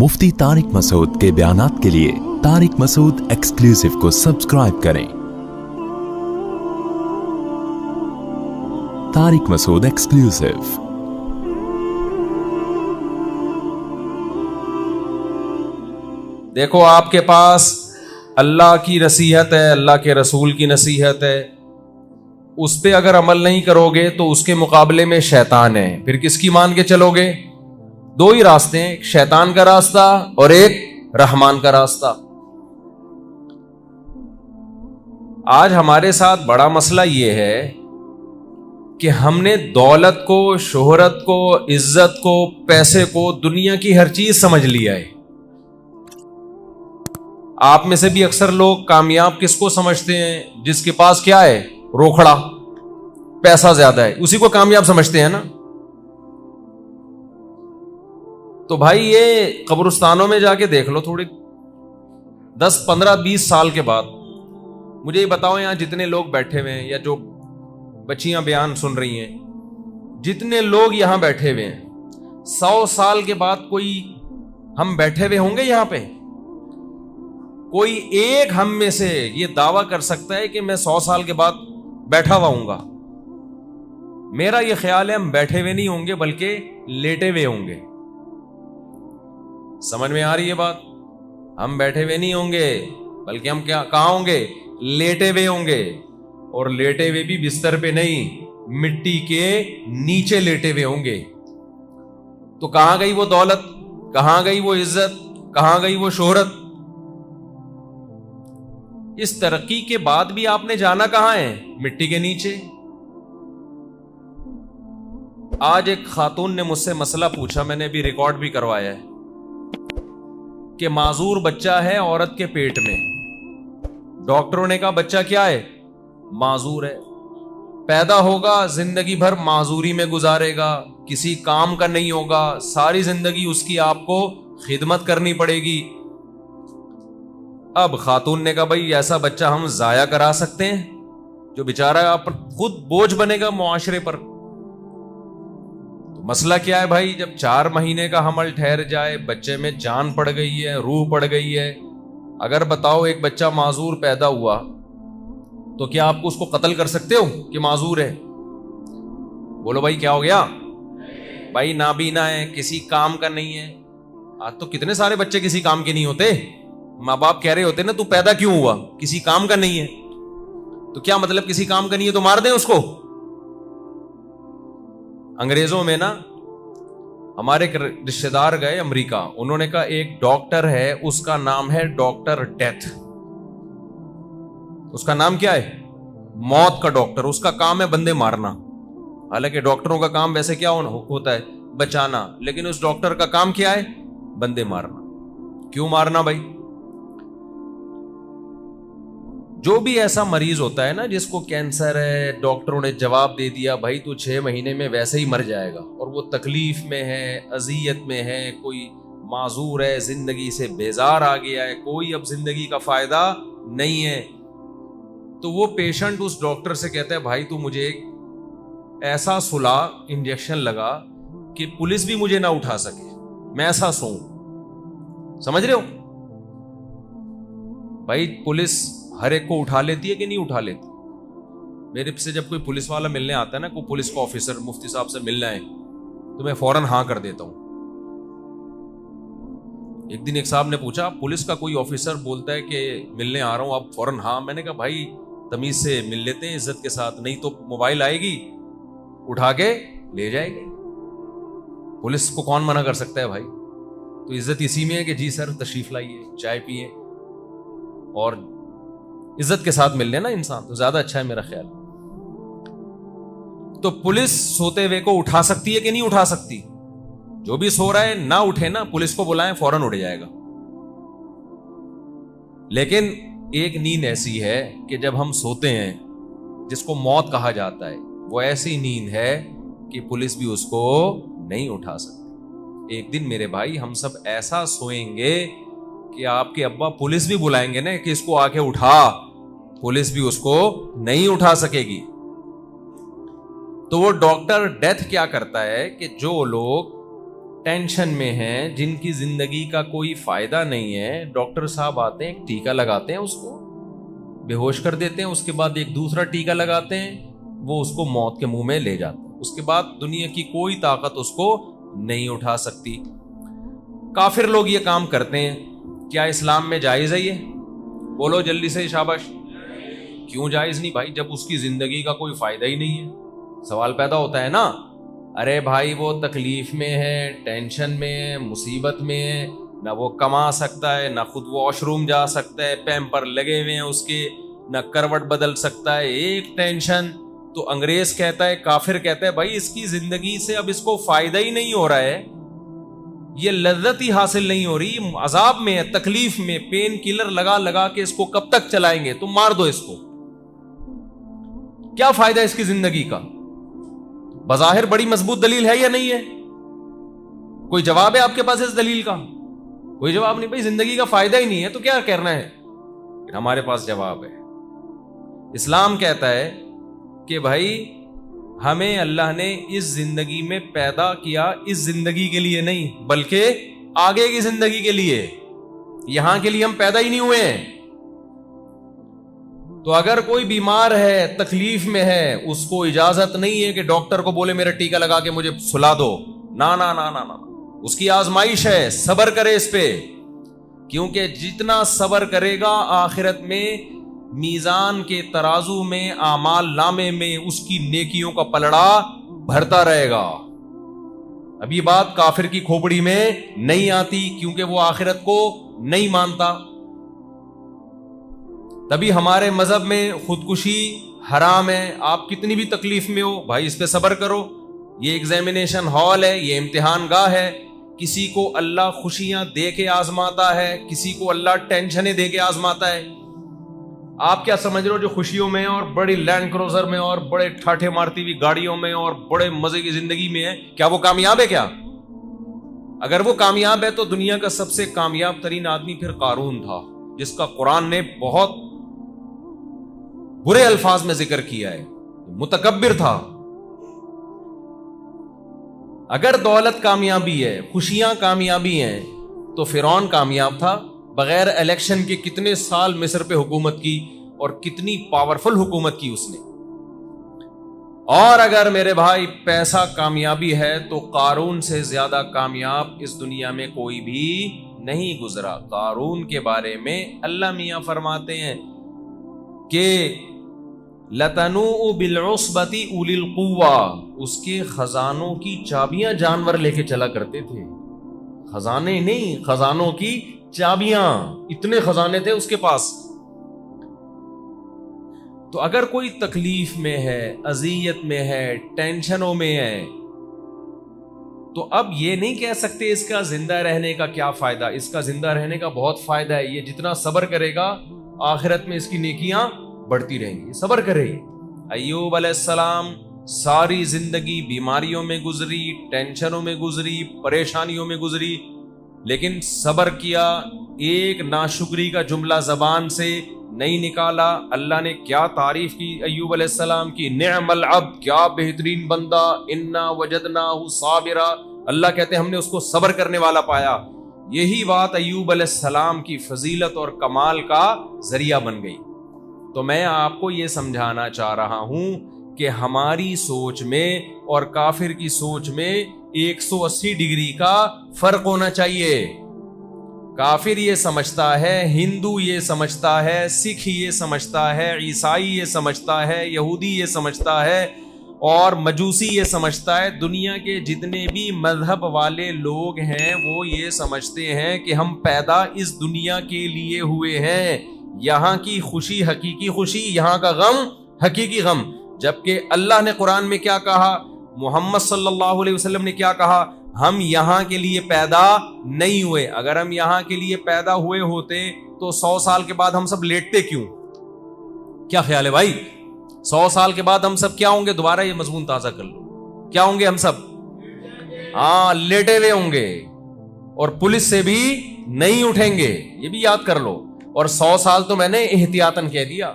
मुफ्ती तारिक मसूद के बयानात के लिए तारिक मसूद एक्सक्लूसिव को सब्सक्राइब करें। तारिक मसूद एक्सक्लूसिव। देखो, आपके पास अल्लाह की नसीहत है, अल्लाह के रसूल की नसीहत है, उस पे अगर अमल नहीं करोगे तो उसके मुकाबले में शैतान है। फिर किसकी मान के चलोगे? दो ही रास्ते हैं, एक शैतान का रास्ता और एक रहमान का रास्ता। आज हमारे साथ बड़ा मसला यह है कि हमने दौलत को, शोहरत को, इज्जत को, पैसे को, दुनिया की हर चीज समझ लिया है। आप में से भी अक्सर लोग कामयाब किसको समझते हैं? जिसके पास क्या है? रोकड़ा, पैसा ज्यादा है, उसी को कामयाब समझते हैं ना। तो भाई ये कब्रिस्तानों में जाके देख लो, थोड़ी 10, 15, 20 साल के बाद मुझे ये बताओ, यहां जितने लोग बैठे हुए हैं या जो बच्चियां बयान सुन रही हैं, जितने लोग यहां बैठे हुए हैं, 100 साल के बाद कोई हम बैठे हुए होंगे यहां पे? कोई एक हम में से ये दावा कर सकता है कि मैं 100 साल के बाद बैठा हुआ हूंगा? मेरा ये ख्याल है हम बैठे हुए नहीं होंगे बल्कि लेटे हुए होंगे। समझ में आ रही है बात? हम बैठे हुए नहीं होंगे बल्कि हम कहां होंगे? लेटे हुए होंगे। और लेटे हुए भी बिस्तर पे नहीं, मिट्टी के नीचे लेटे हुए होंगे। तो कहां गई वो दौलत, कहां गई वो इज्जत, कहां गई वो शोहरत? इस तरक्की के बाद भी आपने जाना कहां है? मिट्टी के नीचे। आज एक खातून ने मुझसे मसला पूछा, मैंने भी रिकॉर्ड भी करवाया है, कि माजूर बच्चा है औरत के पेट में। डॉक्टरों ने कहा बच्चा क्या है? माजूर है। पैदा होगा, जिंदगी भर माजूरी में गुजारेगा, किसी काम का नहीं होगा, सारी जिंदगी उसकी आपको खिदमत करनी पड़ेगी। अब खातून ने कहा भाई ऐसा बच्चा हम जाया करा सकते हैं जो बेचारा आप खुद बोझ बनेगा मुआशरे पर? तो मसला क्या है भाई? जब 4 महीने का हमल ठहर जाए, बच्चे में जान पड़ गई है, रूह पड़ गई है, अगर बताओ एक बच्चा माजूर पैदा हुआ तो क्या आप उसको कत्ल कर सकते हो कि माजूर है? बोलो भाई क्या हो गया? भाई नाबीना है, किसी काम का नहीं है। आज तो कितने सारे बच्चे किसी काम के नहीं होते, माँ बाप कह रहे होते ना तू पैदा क्यों हुआ? किसी काम का नहीं है। तो क्या मतलब किसी काम का नहीं है तो मार दें उसको? अंग्रेजों में ना हमारे रिश्तेदार गए अमेरिका, उन्होंने कहा एक डॉक्टर है, उसका नाम है डॉक्टर डेथ। उसका नाम क्या है? मौत का डॉक्टर। उसका काम है बंदे मारना। हालांकि डॉक्टरों का काम वैसे क्या होता है? बचाना। लेकिन उस डॉक्टर का काम क्या है? बंदे मारना। क्यों मारना भाई? जो भी ऐसा मरीज होता है ना जिसको कैंसर है, डॉक्टरों ने जवाब दे दिया भाई तू 6 महीने में वैसे ही मर जाएगा, और वो तकलीफ में है, अजियत में है, कोई माजूर है, जिंदगी से बेजार आ गया है, कोई अब जिंदगी का फायदा नहीं है, तो वो पेशेंट उस डॉक्टर से कहता है भाई तू मुझे एक ऐसा सुला इंजेक्शन लगा कि पुलिस भी मुझे ना उठा सके, मैं ऐसा सोऊं। समझ रहे हो भाई? पुलिस हर एक को उठा लेती है कि नहीं उठा लेती? मेरे से जब कोई पुलिस वाला मिलने आता है ना, कोई पुलिस का ऑफिसर मुफ्ती साहब से मिलना है, तो मैं फौरन हाँ कर देता हूं। एक दिन एक साहब ने पूछा पुलिस का कोई ऑफिसर बोलता है कि मिलने आ रहा हूं, आप फौरन हाँ? मैंने कहा भाई तमीज से मिल लेते हैं इज्जत के साथ, नहीं तो मोबाइल आएगी उठा के ले जाएगी। पुलिस को कौन मना कर सकता है भाई? तो इज्जत इसी में है कि जी सर तशरीफ लाइए, चाय पिए, और इज्जत के साथ मिल लेना इंसान तो ज्यादा अच्छा है मेरा ख्याल। तो पुलिस सोते हुए को उठा सकती है कि नहीं उठा सकती? जो भी सो रहा है ना उठे ना, पुलिस को बुलाएं फौरन उठ जाएगा। लेकिन एक नींद ऐसी है कि जब हम सोते हैं, जिसको मौत कहा जाता है, वो ऐसी नींद है कि पुलिस भी उसको नहीं उठा सकती। एक दिन मेरे भाई हम सब ऐसा सोएंगे कि आपके अब्बा पुलिस भी बुलाएंगे ना कि इसको आके उठा, पुलिस भी उसको नहीं उठा सकेगी। तो वो डॉक्टर डेथ क्या करता है कि जो लोग ٹینشن میں ہیں, جن کی زندگی کا کوئی فائدہ نہیں ہے, ڈاکٹر صاحب آتے ہیں, ایک ٹیکہ لگاتے ہیں, اس کو بے ہوش کر دیتے ہیں, اس کے بعد ایک دوسرا ٹیکہ لگاتے ہیں, وہ اس کو موت کے منہ میں لے جاتے ہیں. اس کے بعد دنیا کی کوئی طاقت اس کو نہیں اٹھا سکتی. کافر لوگ یہ کام کرتے ہیں. کیا اسلام میں جائز ہے یہ؟ بولو جلدی سے, شاباش. کیوں جائز نہیں بھائی؟ جب اس کی زندگی کا کوئی فائدہ ہی نہیں ہے. سوال پیدا ہوتا ہے نا, ارے بھائی وہ تکلیف میں ہے, ٹینشن میں ہے, مصیبت میں ہے, نہ وہ کما سکتا ہے, نہ خود واش روم جا سکتا ہے, پیمپر لگے ہوئے ہیں اس کے, نہ کروٹ بدل سکتا ہے, ایک ٹینشن. تو انگریز کہتا ہے, کافر کہتا ہے, بھائی اس کی زندگی سے اب اس کو فائدہ ہی نہیں ہو رہا ہے, یہ لذت ہی حاصل نہیں ہو رہی, عذاب میں ہے, تکلیف میں, پین کلر لگا لگا کے اس کو کب تک چلائیں گے, تم مار دو اس کو, کیا فائدہ اس کی زندگی کا؟ بظاہر بڑی مضبوط دلیل ہے یا نہیں ہے؟ کوئی جواب ہے آپ کے پاس اس دلیل کا؟ کوئی جواب نہیں. بھائی زندگی کا فائدہ ہی نہیں ہے تو کیا کرنا ہے؟ ہمارے پاس جواب ہے. اسلام کہتا ہے کہ بھائی ہمیں اللہ نے اس زندگی میں پیدا کیا اس زندگی کے لیے نہیں, بلکہ آگے کی زندگی کے لیے. یہاں کے لیے ہم پیدا ہی نہیں ہوئے ہیں. تو اگر کوئی بیمار ہے, تکلیف میں ہے, اس کو اجازت نہیں ہے کہ ڈاکٹر کو بولے میرا ٹیکہ لگا کے مجھے سلا دو. نا نا نا نا نا, اس کی آزمائش ہے, صبر کرے اس پہ, کیونکہ جتنا صبر کرے گا آخرت میں میزان کے ترازو میں, اعمال نامے میں اس کی نیکیوں کا پلڑا بھرتا رہے گا. اب یہ بات کافر کی کھوپڑی میں نہیں آتی, کیونکہ وہ آخرت کو نہیں مانتا. تبھی ہمارے مذہب میں خودکشی حرام ہے. آپ کتنی بھی تکلیف میں ہو بھائی, اس پہ صبر کرو. یہ ایگزامینیشن ہال ہے, یہ امتحان گاہ ہے. کسی کو اللہ خوشیاں دے کے آزماتا ہے, کسی کو اللہ ٹینشنیں دے کے آزماتا ہے. آپ کیا سمجھ رہے ہو جو خوشیوں میں اور بڑی لینڈ کروزر میں اور بڑے ٹھاٹھے مارتی ہوئی گاڑیوں میں اور بڑے مزے کی زندگی میں ہے, کیا وہ کامیاب ہے؟ کیا اگر وہ کامیاب ہے تو دنیا کا سب سے کامیاب ترین آدمی پھر قارون تھا, جس کا قرآن نے بہت برے الفاظ میں ذکر کیا ہے. متکبر تھا. اگر دولت کامیابی ہے, خوشیاں کامیابی ہیں, تو فرعون کامیاب تھا. بغیر الیکشن کے کتنے سال مصر پہ حکومت کی اور کتنی پاورفل حکومت کی اس نے. اور اگر میرے بھائی پیسہ کامیابی ہے تو قارون سے زیادہ کامیاب اس دنیا میں کوئی بھی نہیں گزرا. قارون کے بارے میں اللہ میاں فرماتے ہیں کہ لَتَنُوءُ بِالْعُصْبَةِ أُولِي الْقُوَّةِ, اس کے خزانوں کی چابیاں جانور لے کے چلا کرتے تھے. خزانے نہیں, خزانوں کی چابیاں, اتنے خزانے تھے اس کے پاس. تو اگر کوئی تکلیف میں ہے, اذیت میں ہے, ٹینشنوں میں ہے, تو اب یہ نہیں کہہ سکتے اس کا زندہ رہنے کا کیا فائدہ. اس کا زندہ رہنے کا بہت فائدہ ہے. یہ جتنا صبر کرے گا آخرت میں اس کی نیکیاں بڑھتی رہیں گی. صبر کرے. ایوب علیہ السلام ساری زندگی بیماریوں میں گزری, ٹینشنوں میں گزری, پریشانیوں میں گزری, لیکن صبر کیا. ایک ناشکری کا جملہ زبان سے نہیں نکالا. اللہ نے کیا تعریف کی ایوب علیہ السلام کی, نعم العبد, کیا بہترین بندہ, انا وجدناہ صابرا. اللہ کہتے ہیں ہم نے اس کو صبر کرنے والا پایا. یہی بات ایوب علیہ السلام کی فضیلت اور کمال کا ذریعہ بن گئی. تو میں آپ کو یہ سمجھانا چاہ رہا ہوں کہ ہماری سوچ میں اور کافر کی سوچ میں 180 ڈگری کا فرق ہونا چاہیے. کافر یہ سمجھتا ہے, ہندو یہ سمجھتا ہے, سکھ یہ سمجھتا ہے, عیسائی یہ سمجھتا ہے, یہودی یہ سمجھتا ہے, اور مجوسی یہ سمجھتا ہے, دنیا کے جتنے بھی مذہب والے لوگ ہیں وہ یہ سمجھتے ہیں کہ ہم پیدا اس دنیا کے لیے ہوئے ہیں. یہاں کی خوشی حقیقی خوشی, یہاں کا غم حقیقی غم. جبکہ اللہ نے قرآن میں کیا کہا, محمد صلی اللہ علیہ وسلم نے کیا کہا, ہم یہاں کے لیے پیدا نہیں ہوئے. اگر ہم یہاں کے لیے پیدا ہوئے ہوتے تو 100 سال کے بعد ہم سب لیٹتے کیوں؟ کیا خیال ہے بھائی؟ 100 سال کے بعد ہم سب کیا ہوں گے؟ دوبارہ یہ مضمون تازہ کر لو. کیا ہوں گے ہم سب؟ ہاں, لیٹے ہوئے ہوں گے, اور پولیس سے بھی نہیں اٹھیں گے. یہ بھی یاد کر لو. اور 100 سال تو میں نے احتیاطاً کہہ دیا,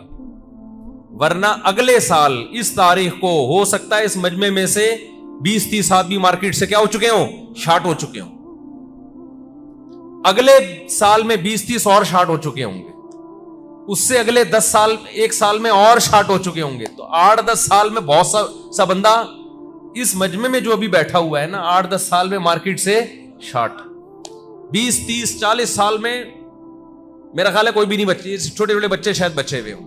ورنہ اگلے سال اس تاریخ کو ہو سکتا ہے اس مجمع میں سے 20-30 आदमी मार्केट से क्या हो चुके हो, शार्ट हो चुके हो। अगले साल में 20-30 और शार्ट हो चुके होंगे, उससे अगले 10 साल, 1 साल में और शार्ट हो चुके होंगे। तो 8-10 साल में बहुत सा बंदा इस मजमे में जो अभी बैठा हुआ है ना, 8-10 साल में मार्केट से शार्ट। 20-30-40 साल में मेरा ख्याल है कोई भी नहीं बच्चे, छोटे छोटे बच्चे शायद बचे हुए हो।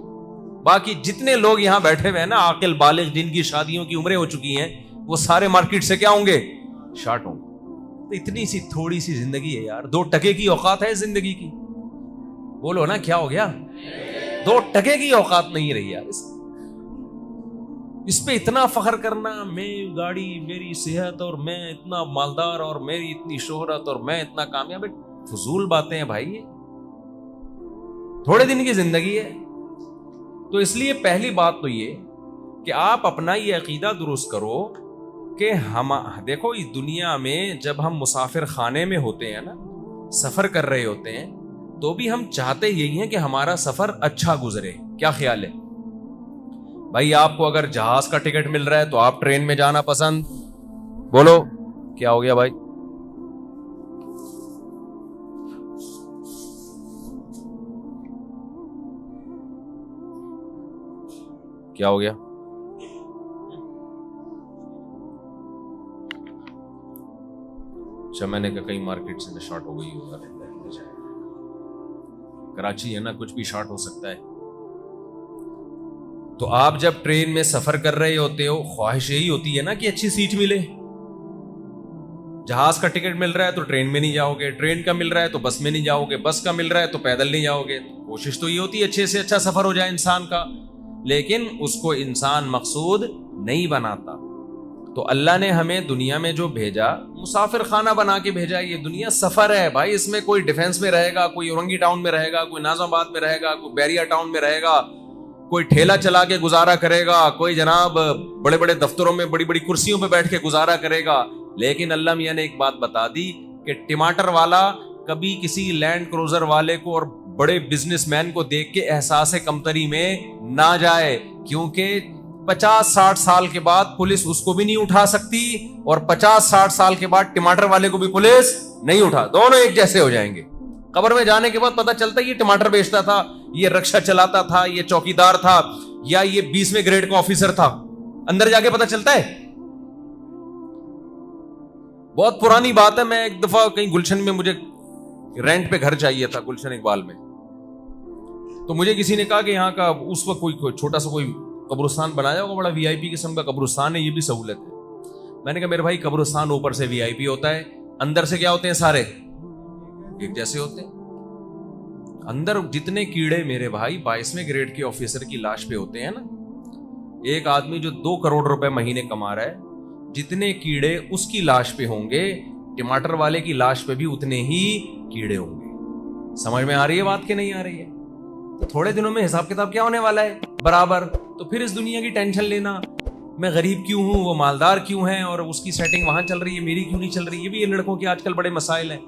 बाकी जितने लोग यहां बैठे हुए हैं ना, आकिल बालिग, जिनकी शादियों की उम्रें हो चुकी हैं, वो सारे मार्केट से क्या होंगे, शार्ट होंगे। तो इतनी सी थोड़ी सी जिंदगी है यार, 2 टके की औकात है जिंदगी की। बोलो ना क्या हो गया, 2 टके की औकात नहीं रही यार। इस पे इतना फख्र करना, मैं गाड़ी, मेरी सेहत, और मैं इतना मालदार, और मेरी इतनी शोहरत, और मैं इतना कामयाब, फजूल बातें हैं भाई, ये थोड़े दिन की जिंदगी है। तो इसलिए पहली बात तो ये कि आप अपना ये अकीदा दुरुस्त करो कि हम देखो, इस दुनिया में जब हम मुसाफिर खाने में होते हैं ना, सफर कर रहे होते हैं, तो भी हम चाहते यही हैं कि हमारा सफर अच्छा गुजरे। क्या ख्याल है भाई? आपको अगर जहाज का टिकट मिल रहा है तो आप ट्रेन में जाना पसंद, बोलो क्या हो गया भाई? क्या हो गया? अच्छा, मैंने कहा कहीं मार्केट से शॉर्ट हो गई होगा। कराची है ना, कुछ भी शॉर्ट हो सकता है। तो आप जब ट्रेन में सफर कर रहे होते हो, ख्वाहिश यही होती है ना कि अच्छी सीट मिले। जहाज का टिकट मिल रहा है तो ट्रेन में नहीं जाओगे, ट्रेन का मिल रहा है तो बस में नहीं जाओगे, बस का मिल रहा है तो पैदल नहीं जाओगे। कोशिश तो ये होती है अच्छे से अच्छा सफर हो जाए इंसान का, लेकिन उसको इंसान मकसूद नहीं बनाता। तो अल्लाह ने हमें दुनिया में जो भेजा, मुसाफिर खाना बना के भेजा। ये दुनिया सफर है भाई, इसमें कोई डिफेंस में रहेगा, कोई औरंगी टाउन में रहेगा, कोई नाज़ाबाद में रहेगा, कोई बैरिया टाउन में रहेगा, कोई ठेला चला के गुजारा करेगा, कोई जनाब बड़े बड़े दफ्तरों में बड़ी बड़ी कुर्सियों पे बैठ के गुजारा करेगा। लेकिन अल्लाह मियां ने एक बात बता दी कि टमाटर वाला कभी किसी लैंड क्रूजर वाले को और बड़े बिजनेसमैन को देख के एहसास कमतरी में ना जाए, क्योंकि 50-60 साल के बाद पुलिस उसको भी नहीं उठा सकती, और 50-60 साल के बाद टमाटर वाले को भी पुलिस नहीं उठा, दोनों एक जैसे हो जाएंगे। कब्र में जाने के बाद पता चलता है ये टमाटर बेचता था, ये रक्षा चलाता था, ये चौकीदार था, या ये 20वें ग्रेड का ऑफिसर था। अंदर जाके पता चलता है। बहुत पुरानी बात है, मैं एक दफा कहीं गुलशन में, मुझे रेंट पे घर चाहिए था गुलशन इकबाल में। तो मुझे किसी ने कहा कि यहाँ का उस वक्त कोई छोटा सा कोई कब्रिस्तान बनाया होगा, बड़ा वीआईपी किस्म का कब्रिस्तान है, ये भी सहूलत है। मैंने कहा मेरे भाई, कब्रिस्तान ऊपर से वीआईपी होता है, अंदर से क्या होते हैं, सारे एक जैसे होते हैं। अंदर जितने कीड़े मेरे भाई 22वें ग्रेड के ऑफिसर की लाश पे होते हैं ना, एक आदमी जो 2 करोड़ रुपए महीने कमा रहा है, जितने कीड़े उसकी लाश पे होंगे, टमाटर वाले की लाश पे भी उतने ही कीड़े होंगे। समझ में आ रही है बात कि नहीं आ रही है? तो थोड़े दिनों में हिसाब किताब क्या होने वाला है, बराबर। तो फिर इस दुनिया की टेंशन लेना, मैं गरीब क्यों हूं, वो मालदार क्यों है, और उसकी सेटिंग वहां चल रही है, मेरी क्यों नहीं चल रही है, भी ये लड़कों के आजकल बड़े मसाइल हैं।